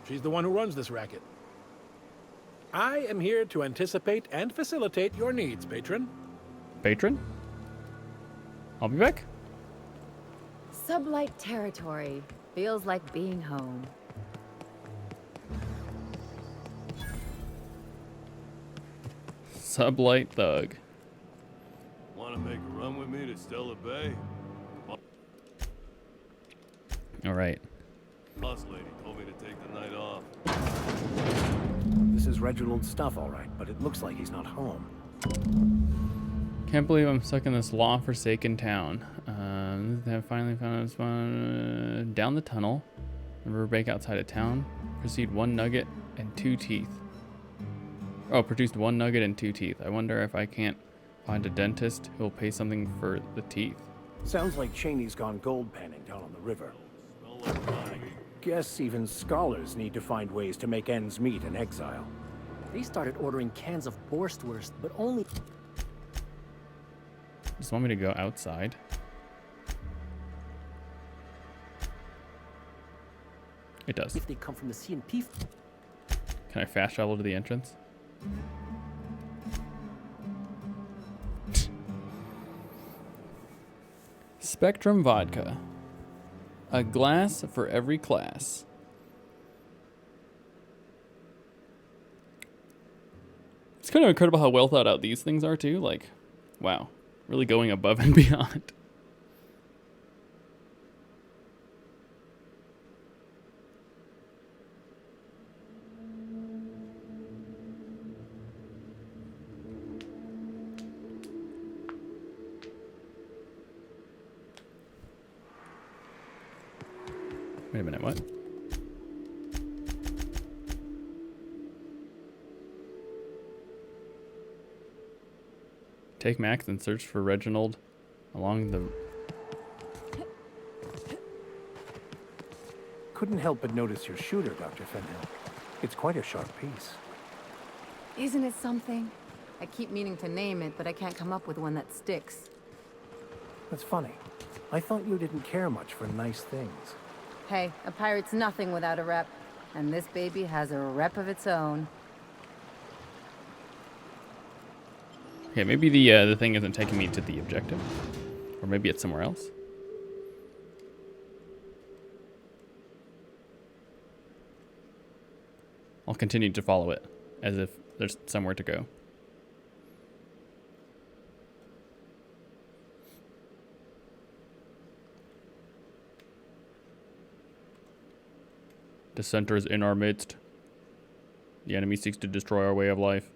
She's the one who runs this racket. I am here to anticipate and facilitate your needs, patron. Patron? I'll be back. Sublight territory. Feels like being home. Sublight thug. Want to make a run with me to Stella Bay? All right. Boss lady told me to take the night off. This is Reginald's stuff, all right, but it looks like he's not home. Can't believe I'm stuck in this law-forsaken town. Have finally found this one down the tunnel. The riverbank outside of town. Proceed 1 nugget and 2 teeth. Oh, produced 1 nugget and 2 teeth. I wonder if I can't find a dentist who'll pay something for the teeth. Sounds like Cheney's gone gold panning down on the river. Guess even scholars need to find ways to make ends meet in exile. They started ordering cans of Borstwurst, but only... Just want me to go outside? It does. If they come from the C&P... Can I fast travel to the entrance? Spectrum vodka. A glass for every class. It's kind of incredible how well thought out these things are too. Like, wow, really going above and beyond. Wait a minute, what? Take Max and search for Reginald along the... Couldn't help but notice your shooter, Dr. Fenhill. It's quite a sharp piece. Isn't it something? I keep meaning to name it, but I can't come up with one that sticks. That's funny. I thought you didn't care much for nice things. Hey, a pirate's nothing without a rep. And this baby has a rep of its own. Okay, maybe the thing isn't taking me to the objective. Or maybe it's somewhere else. I'll continue to follow it, as if there's somewhere to go. Dissenters in our midst. The enemy seeks to destroy our way of life.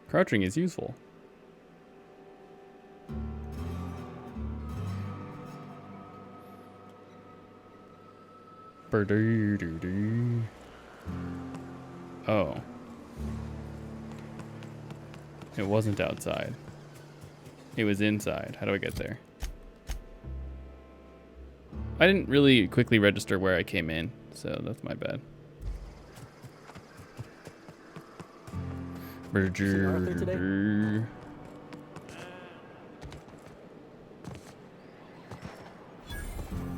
Crouching is useful. Oh. It wasn't outside. It was inside. How do I get there? I didn't really quickly register where I came in, so that's my bad.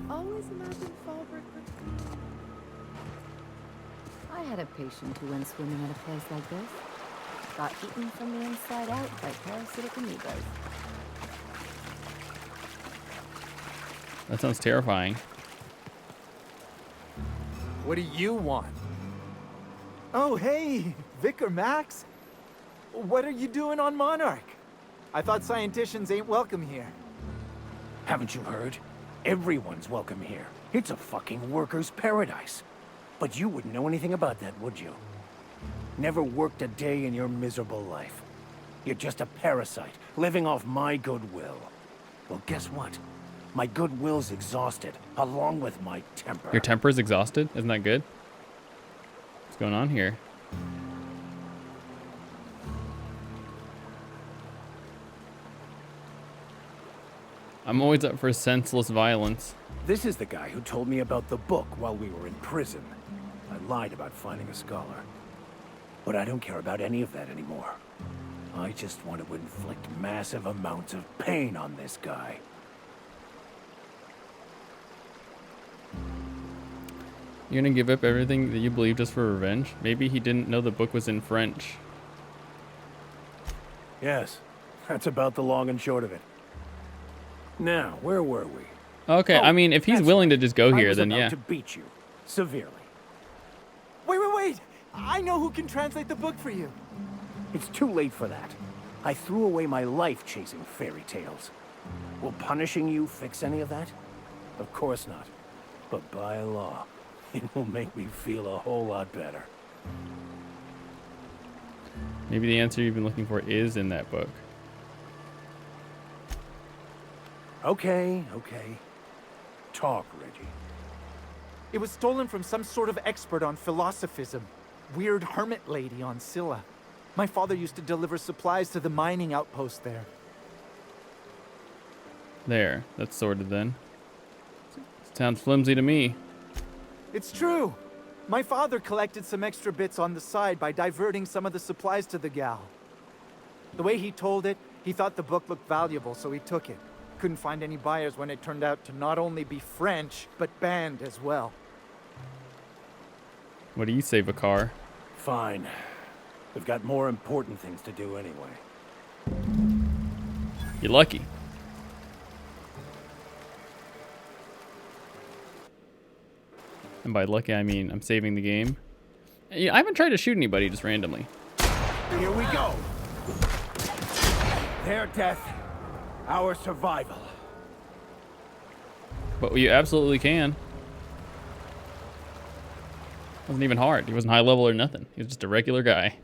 Always imagined Fallbrook. I had a patient who went swimming at a place like this. Got eaten from the inside out by parasitic amoebas. That sounds terrifying. What do you want? Oh, hey, Vicar Max. What are you doing on Monarch? I thought scienticians ain't welcome here. Haven't you heard? Everyone's welcome here. It's a fucking worker's paradise. But you wouldn't know anything about that, would you? Never worked a day in your miserable life. You're just a parasite, living off my goodwill. Well, guess what? My goodwill's exhausted, along with my temper. Your temper's exhausted? Isn't that good? What's going on here? I'm always up for senseless violence. This is the guy who told me about the book while we were in prison. I lied about finding a scholar. But I don't care about any of that anymore. I just want to inflict massive amounts of pain on this guy. You're gonna give up everything that you believe just for revenge? Maybe he didn't know the book was in French. Yes, that's about the long and short of it. Now, where were we? Okay, I mean, if he's willing to just go here, then yeah. I was about to beat you, severely. Wait! I know who can translate the book for you. It's too late for that. I threw away my life chasing fairy tales. Will punishing you fix any of that? Of course not. But by law, it will make me feel a whole lot better. Maybe the answer you've been looking for is in that book. Okay. Talk, Reggie. It was stolen from some sort of expert on philosophism. Weird hermit lady on Scylla. My father used to deliver supplies to the mining outpost there. There, that's sorted then. Sounds flimsy to me. It's true. My father collected some extra bits on the side by diverting some of the supplies to the gal. The way he told it, he thought the book looked valuable, so he took it. Couldn't find any buyers when it turned out to not only be French, but banned as well. What do you say, Vicar? Fine. We've got more important things to do anyway. You're lucky. And by lucky, I mean I'm saving the game. I haven't tried to shoot anybody just randomly. Here we go. Their death, our survival. But you absolutely can. Wasn't even hard. He wasn't high level or nothing. He was just a regular guy.